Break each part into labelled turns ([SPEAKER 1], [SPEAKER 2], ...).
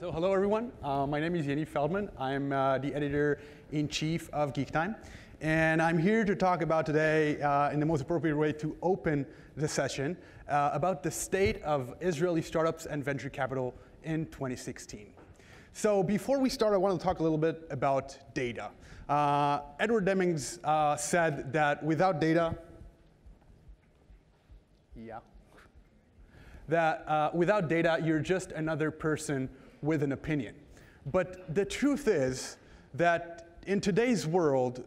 [SPEAKER 1] So hello everyone, my name is Yaniv Feldman. I'm the editor-in-chief of Geek Time, and I'm here to talk about today, in the most appropriate way to open the session, about the state of Israeli startups and venture capital in 2016. So before we start, I want to talk a little bit about data. Edward Demings said that without data, without data, you're just another person with an opinion. But the truth is that in today's world,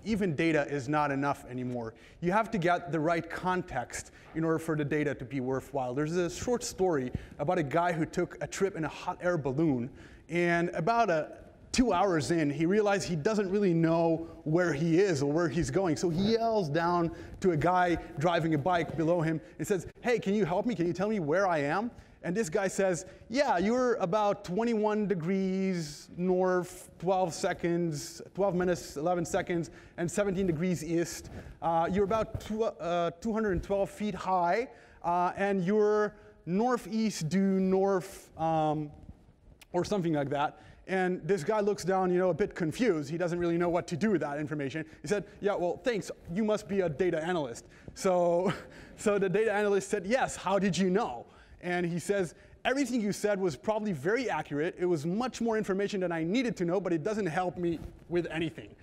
[SPEAKER 1] even data is not enough anymore. You have to get the right context in order for the data to be worthwhile. There's a short story about a guy who took a trip in a hot air balloon, and about 2 hours in, he realized he doesn't really know where he is or where he's going. So he yells down to a guy driving a bike below him and says, "Hey, can you help me? Can you tell me where I am?" And this guy says, "Yeah, you're about 21 degrees north, 12 minutes, 11 seconds, and 17 degrees east. You're about 212 feet high, and you're northeast due north," or something like that. And this guy looks down, a bit confused. He doesn't really know what to do with that information. He said, "Yeah, well, thanks. You must be a data analyst." So the data analyst said, "Yes, how did you know?" And he says, "Everything you said was probably very accurate. It was much more information than I needed to know, but it doesn't help me with anything."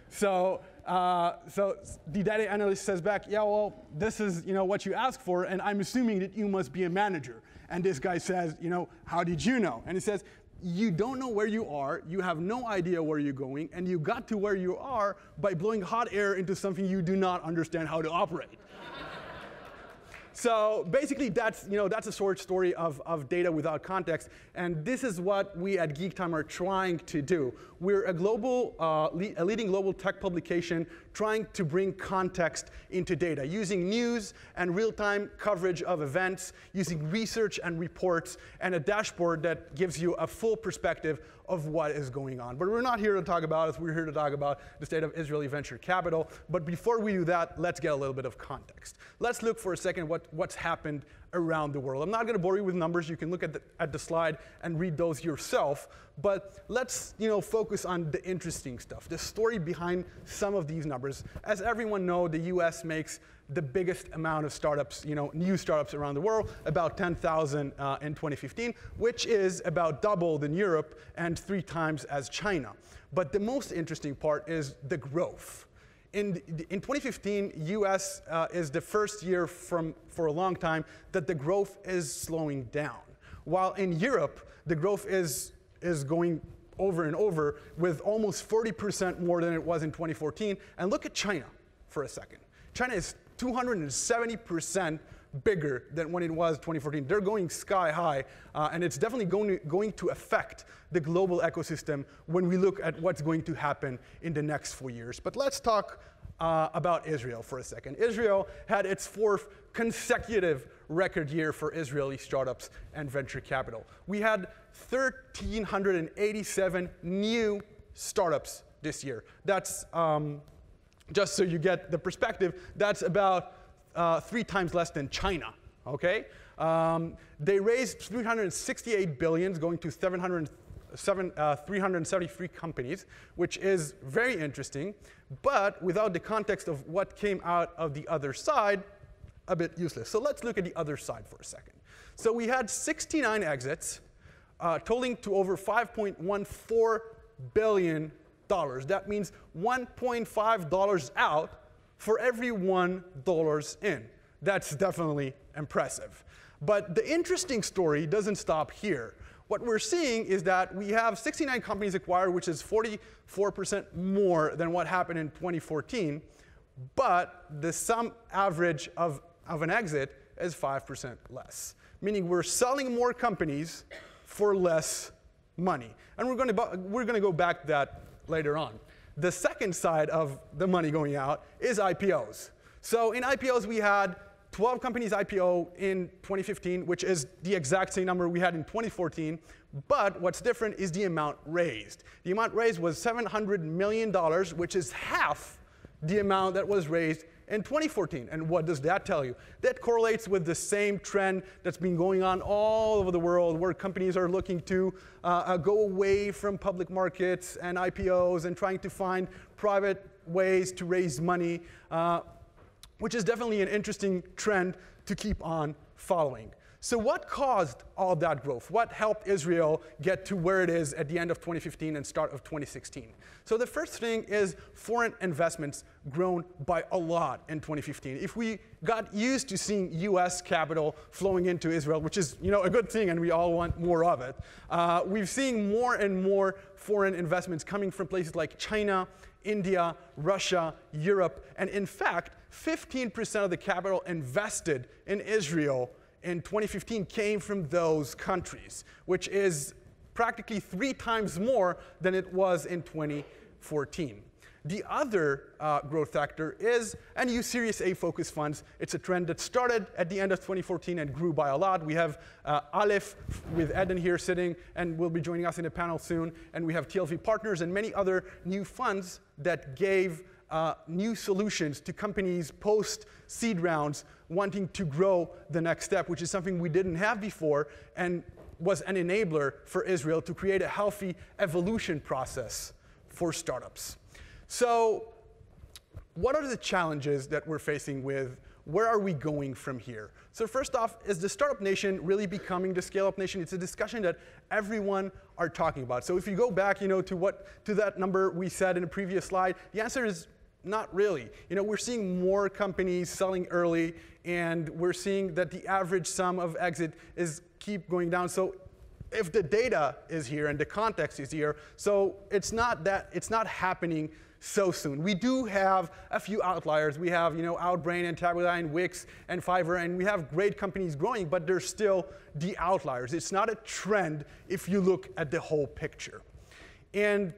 [SPEAKER 1] So the data analyst says back, "Yeah, well, this is what you asked for, and I'm assuming that you must be a manager." And this guy says, "How did you know?" And he says, "You don't know where you are, you have no idea where you're going, and you got to where you are by blowing hot air into something you do not understand how to operate." So basically, that's a short story of data without context, and this is what we at Geek Time are trying to do. We're a leading global tech publication trying to bring context into data, using news and real-time coverage of events, using research and reports, and a dashboard that gives you a full perspective of what is going on. But we're not here to talk about it. We're here to talk about the state of Israeli venture capital. But before we do that, let's get a little bit of context. Let's look for a second what's happened around the world. I'm not going to bore you with numbers. You can look at the slide and read those yourself. But let's focus on the interesting stuff, the story behind some of these numbers. As everyone knows, the US makes the biggest amount of startups, new startups around the world, about 10,000 in 2015, which is about double than Europe and 3 times as China. But the most interesting part is the growth. In 2015, US is the first year for a long time that the growth is slowing down. While in Europe, the growth is going over and over with almost 40% more than it was in 2014. And look at China for a second. China is 270% bigger than when it was 2014. They're going sky high, and it's definitely going to affect the global ecosystem when we look at what's going to happen in the next 4 years. But let's talk about Israel for a second. Israel had its 4th consecutive record year for Israeli startups and venture capital. We had 1,387 new startups this year. That's just so you get the perspective, that's about 3 times less than China, okay? They raised $368 billion, going to 373 companies, which is very interesting, but without the context of what came out of the other side, a bit useless. So let's look at the other side for a second. So we had 69 exits, totaling to over $5.14 billion. That means $1.5 out for every $1 in. That's definitely impressive. But the interesting story doesn't stop here. What we're seeing is that we have 69 companies acquired, which is 44% more than what happened in 2014. But the sum average of an exit is 5% less, meaning we're selling more companies for less money. And we're going to go back to that later on. The second side of the money going out is IPOs. So in IPOs, we had 12 companies IPO in 2015, which is the exact same number we had in 2014. But what's different is the amount raised. The amount raised was $700 million, which is half the amount that was raised in 2014. And what does that tell you? That correlates with the same trend that's been going on all over the world, where companies are looking to go away from public markets and IPOs and trying to find private ways to raise money, which is definitely an interesting trend to keep on following. So what caused all that growth? What helped Israel get to where it is at the end of 2015 and start of 2016? So the first thing is foreign investments grown by a lot in 2015. If we got used to seeing US capital flowing into Israel, which is a good thing and we all want more of it, we've seen more and more foreign investments coming from places like China, India, Russia, Europe, and in fact, 15% of the capital invested in Israel in 2015 came from those countries, which is practically 3 times more than it was in 2014. The other growth factor is a new Series A focused funds. It's a trend that started at the end of 2014 and grew by a lot. We have Aleph with Eden here sitting and will be joining us in a panel soon. And we have TLV Partners and many other new funds that gave new solutions to companies post-seed rounds wanting to grow the next step, which is something we didn't have before and was an enabler for Israel to create a healthy evolution process for startups. So what are the challenges that we're facing with where are we going from here? So first off, is the startup nation really becoming the scale-up nation? It's a discussion that everyone are talking about. So if you go back to that number we said in a previous slide, the answer is not really. We're seeing more companies selling early, and we're seeing that the average sum of exit is keep going down. So if the data is here and the context is here, so it's not happening so soon. We do have a few outliers. We have Outbrain and Taboola and Wix and Fiverr, and we have great companies growing, but they're still the outliers. It's not a trend if you look at the whole picture. And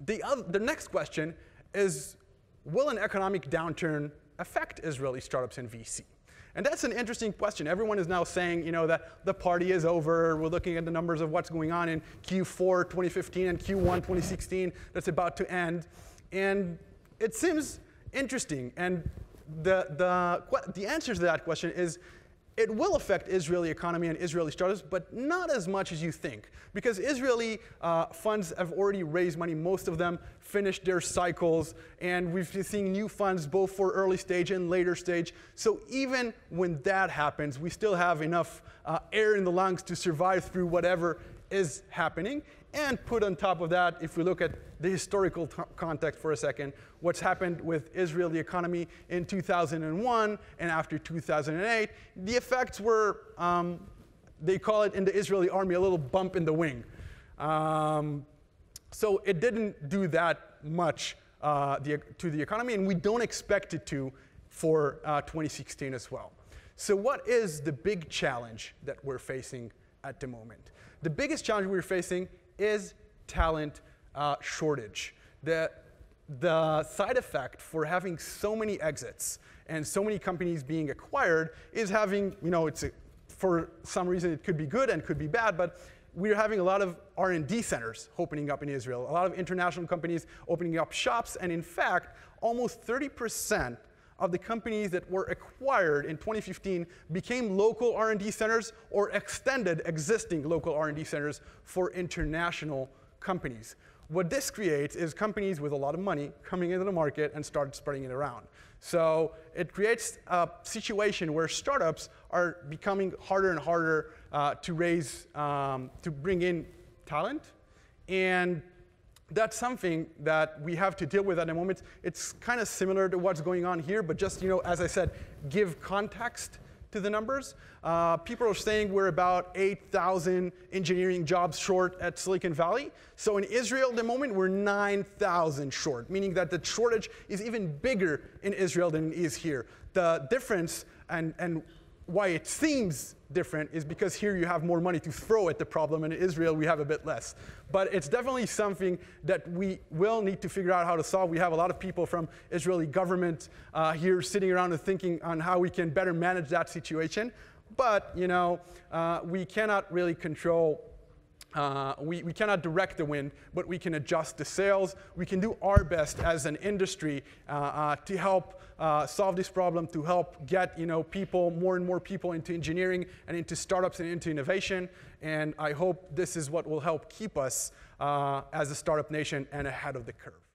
[SPEAKER 1] the next question is, will an economic downturn affect Israeli startups and VC? And that's an interesting question. Everyone is now saying that the party is over. We're looking at the numbers of what's going on in Q4 2015 and Q1 2016 that's about to end. And it seems interesting. And the answer to that question is, it will affect Israeli economy and Israeli startups, but not as much as you think. Because Israeli funds have already raised money. Most of them finished their cycles. And we've been seeing new funds both for early stage and later stage. So even when that happens, we still have enough air in the lungs to survive through whatever is happening. And put on top of that, if we look at the historical context for a second, what's happened with Israeli economy in 2001 and after 2008, the effects were, they call it in the Israeli army, a little bump in the wing. So it didn't do that much to the economy, and we don't expect it to for 2016 as well. So what is the big challenge that we're facing at the moment? The biggest challenge we're facing is talent shortage. The side effect for having so many exits and so many companies being acquired is having, for some reason it could be good and could be bad, but we're having a lot of R&D centers opening up in Israel, a lot of international companies opening up shops, and in fact, almost 30% of the companies that were acquired in 2015 became local R&D centers or extended existing local R&D centers for international companies. What this creates is companies with a lot of money coming into the market and start spreading it around. So it creates a situation where startups are becoming harder and harder to raise, to bring in talent. And that's something that we have to deal with at the moment. It's kind of similar to what's going on here, but just, as I said, give context to the numbers. People are saying we're about 8,000 engineering jobs short at Silicon Valley. So in Israel at the moment, we're 9,000 short, meaning that the shortage is even bigger in Israel than it is here. The difference and why it seems different is because here you have more money to throw at the problem, and in Israel we have a bit less. But it's definitely something that we will need to figure out how to solve. We have a lot of people from Israeli government here sitting around and thinking on how we can better manage that situation. But we cannot really control we cannot direct the wind, but we can adjust the sails. We can do our best as an industry to help solve this problem, to help get people, more and more people into engineering and into startups and into innovation. And I hope this is what will help keep us as a startup nation and ahead of the curve.